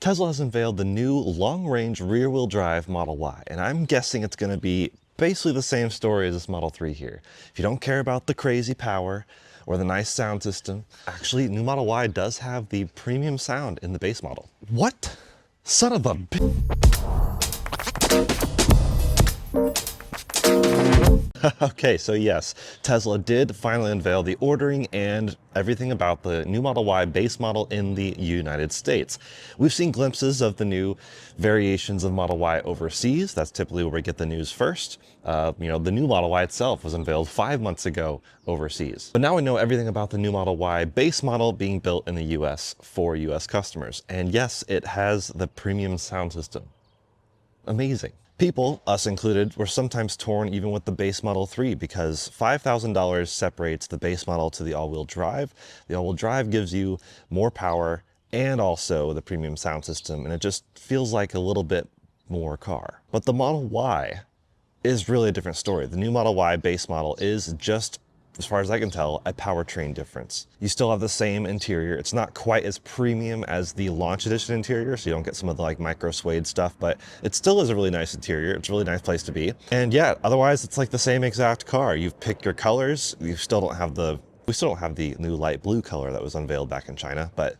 Tesla has unveiled the new long-range rear-wheel drive Model Y, and I'm guessing it's going to be basically the same story as this Model 3 here. If you don't care about the crazy power or the nice sound system, actually, new Model Y does have the premium sound in the base model. What? Son of a b- Okay, so yes, Tesla did finally unveil the ordering and everything about the new Model Y base model in the United States. We've seen glimpses of the new variations of Model Y overseas. That's typically where we get the news first. The new Model Y itself was unveiled 5 months ago overseas. But now we know everything about the new Model Y base model being built in the US for US customers. And yes, it has the premium sound system. Amazing. People, us included, were sometimes torn even with the base Model 3 because $5,000 separates the base model to the all-wheel drive. The all-wheel drive gives you more power and also the premium sound system, and it just feels like a little bit more car. But the Model Y is really a different story. The new Model Y base model is just, as far as I can tell, a powertrain difference. You still have the same interior. It's not quite as premium as the launch edition interior, so you don't get some of the like micro suede stuff, but it still is a really nice interior. It's a really nice place to be. And yeah, otherwise it's like the same exact car. You've picked your colors. We still don't have the new light blue color that was unveiled back in China, but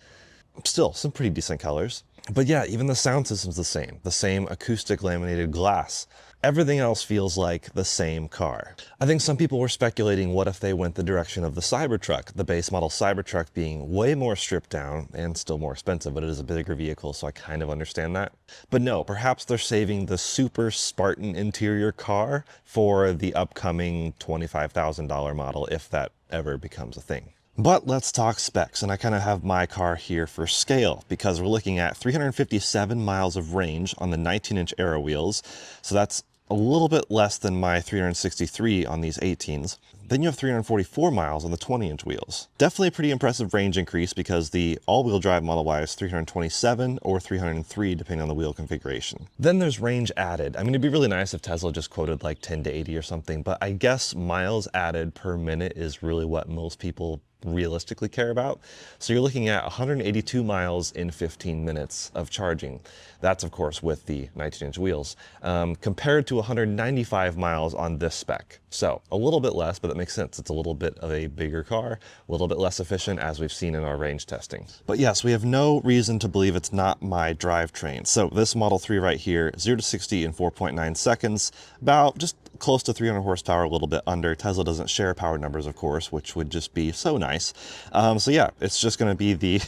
still some pretty decent colors. But yeah, even the sound system's the same acoustic laminated glass. Everything else feels like the same car. I think some people were speculating what if they went the direction of the Cybertruck, the base model Cybertruck being way more stripped down and still more expensive, but it is a bigger vehicle, so I kind of understand that. But no, perhaps they're saving the super Spartan interior car for the upcoming $25,000 model, if that ever becomes a thing. But let's talk specs, and I kind of have my car here for scale because we're looking at 357 miles of range on the 19-inch Aero wheels, so that's a little bit less than my 363 on these 18s. Then you have 344 miles on the 20-inch wheels. Definitely a pretty impressive range increase because the all-wheel drive Model Y is 327 or 303 depending on the wheel configuration. Then there's range added. I mean, it'd be really nice if Tesla just quoted like 10 to 80 or something, but I guess miles added per minute is really what most people realistically care about. So you're looking at 182 miles in 15 minutes of charging. That's of course with the 19-inch wheels, compared to 195 miles on this spec. So a little bit less, but that makes sense. It's a little bit of a bigger car, a little bit less efficient as we've seen in our range testing. But yes, we have no reason to believe it's not my drivetrain. So this Model 3 right here, 0 to 60 in 4.9 seconds, about just close to 300 horsepower, a little bit under. Tesla doesn't share power numbers, of course, which would just be so nice. So yeah, it's just going to be the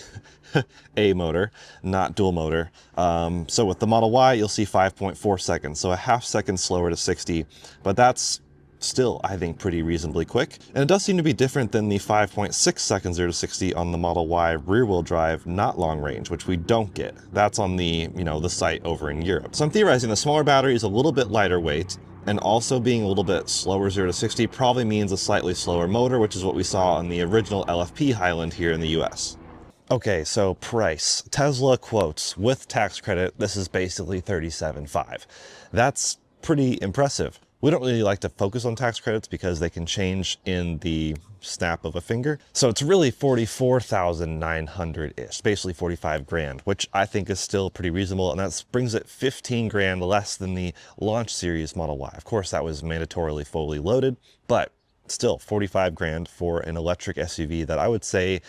A motor, not dual motor. So with the Model Y, you'll see 5.4 seconds, so a half second slower to 60, but that's still, I think, pretty reasonably quick. And it does seem to be different than the 5.6 seconds 0 to 60 on the Model Y rear-wheel drive, not long range, which we don't get. That's on the, the site over in Europe. So I'm theorizing the smaller battery is a little bit lighter weight, and also being a little bit slower 0 to 60 probably means a slightly slower motor, which is what we saw on the original LFP Highland here in the US. Okay, so price. Tesla quotes, with tax credit, this is basically $37,500. That's pretty impressive. We don't really like to focus on tax credits because they can change in the snap of a finger. So it's really 44,900-ish, basically 45 grand, which I think is still pretty reasonable. And that brings it 15 grand less than the launch series Model Y. Of course, that was mandatorily fully loaded, but still 45 grand for an electric SUV that I would say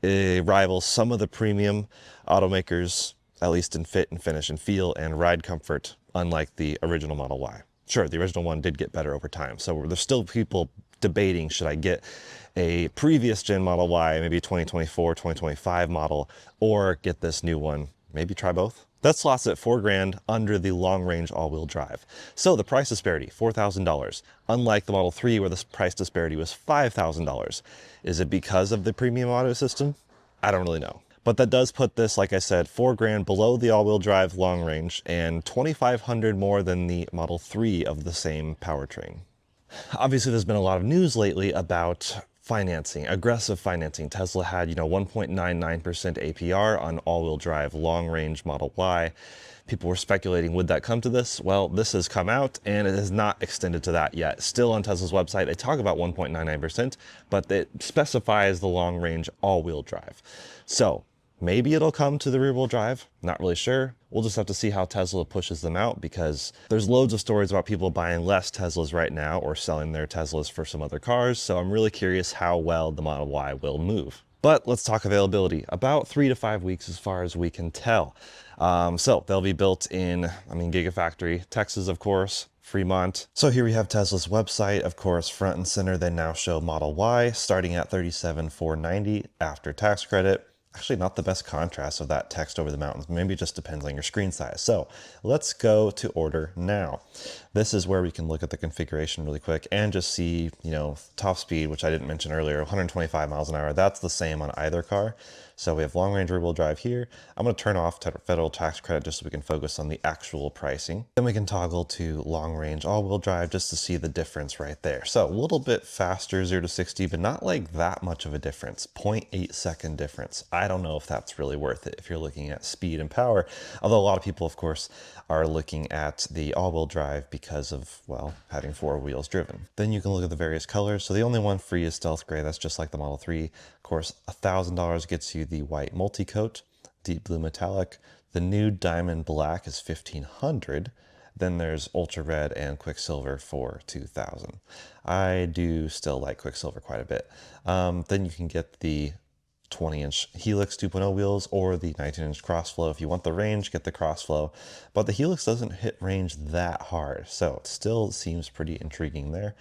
rivals some of the premium automakers, at least in fit and finish and feel and ride comfort, unlike the original Model Y. Sure, the original one did get better over time. So there's still people debating, should I get a previous gen Model Y, maybe 2024, 2025 model, or get this new one? Maybe try both. That slots at 4 grand under the long range all-wheel drive. So the price disparity, $4,000, unlike the Model 3 where the price disparity was $5,000. Is it because of the premium auto system? I don't really know. But that does put this, like I said, 4 grand below the all-wheel drive long range and 2,500 more than the Model 3 of the same powertrain. Obviously, there's been a lot of news lately about financing, aggressive financing. Tesla had, 1.99% APR on all-wheel drive long-range Model Y. People were speculating, would that come to this? Well, this has come out and it has not extended to that yet. Still on Tesla's website, they talk about 1.99%, but it specifies the long-range all-wheel drive. So Maybe it'll come to the rear-wheel drive, not really sure. We'll just have to see how Tesla pushes them out, because there's loads of stories about people buying less Teslas right now or selling their Teslas for some other cars. So I'm really curious how well the Model Y will move. But let's talk availability. About 3 to 5 weeks as far as we can tell. So they'll be built in, Gigafactory, Texas, of course, Fremont. So here we have Tesla's website. Of course, front and center, they now show Model Y starting at $37,490 after tax credit. Actually, not the best contrast of that text over the mountains. Maybe it just depends on your screen size. So let's go to order now. This is where we can look at the configuration really quick and just see, top speed, which I didn't mention earlier, 125 miles an hour. That's the same on either car. So we have long range rear wheel drive here. I'm going to turn off federal tax credit just so we can focus on the actual pricing. Then we can toggle to long range all wheel drive just to see the difference right there. So a little bit faster 0 to 60, but not like that much of a difference. 0.8 second difference. I don't know if that's really worth it if you're looking at speed and power. Although a lot of people, of course, are looking at the all-wheel drive because of, well, having 4 wheels driven. Then you can look at the various colors. So the only one free is Stealth Gray. That's just like the Model 3. Of course, $1,000 gets you the white multi-coat, deep blue metallic. The new diamond black is $1,500. Then there's ultra red and quicksilver for $2,000. I do still like quicksilver quite a bit. Then you can get the 20-inch Helix 2.0 wheels or the 19-inch Crossflow. If you want the range, get the Crossflow. But the Helix doesn't hit range that hard, so it still seems pretty intriguing there.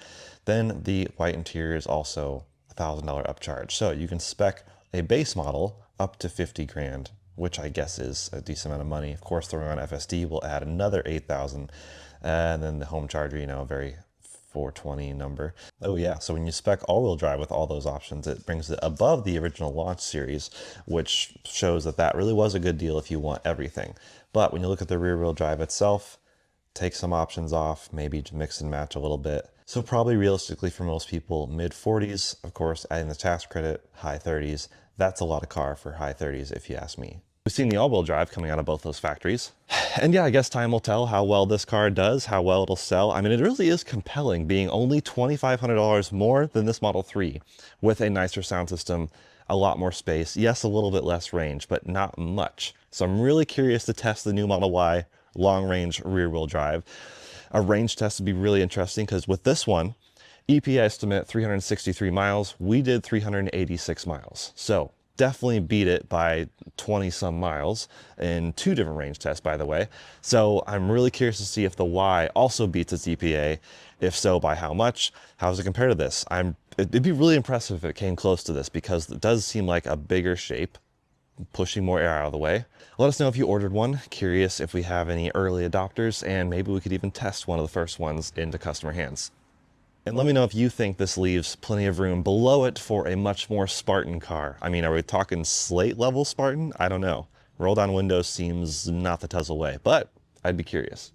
Then the white interior is also $1,000 upcharge. So you can spec a base model up to 50 grand, which I guess is a decent amount of money. Of course, throwing on FSD will add another 8,000, and then the home charger, a very 420 number. Oh yeah, so when you spec all-wheel drive with all those options, it brings it above the original launch series, which shows that that really was a good deal if you want everything. But when you look at the rear-wheel drive itself, take some options off, maybe to mix and match a little bit. So probably realistically for most people, mid 40s, of course, adding the tax credit, high 30s. That's a lot of car for high 30s if you ask me. We've seen the all-wheel drive coming out of both those factories. And yeah, I guess time will tell how well this car does, how well it'll sell. I mean, it really is compelling, being only $2,500 more than this Model 3 with a nicer sound system, a lot more space. Yes, a little bit less range, but not much. So I'm really curious to test the new Model Y long-range rear-wheel drive. A range test would be really interesting because with this one, EPA estimate 363 miles. We did 386 miles. So definitely beat it by 20 some miles in 2 different range tests, by the way. So I'm really curious to see if the Y also beats its EPA. If so, by how much? How does it compare to this? It'd be really impressive if it came close to this, because it does seem like a bigger shape, pushing more air out of the way. Let us know if you ordered one. Curious if we have any early adopters, and maybe we could even test one of the first ones into customer hands. And let me know if you think this leaves plenty of room below it for a much more Spartan car. I mean, are we talking slate level Spartan? I don't know. Roll down windows seems not the Tesla way, but I'd be curious.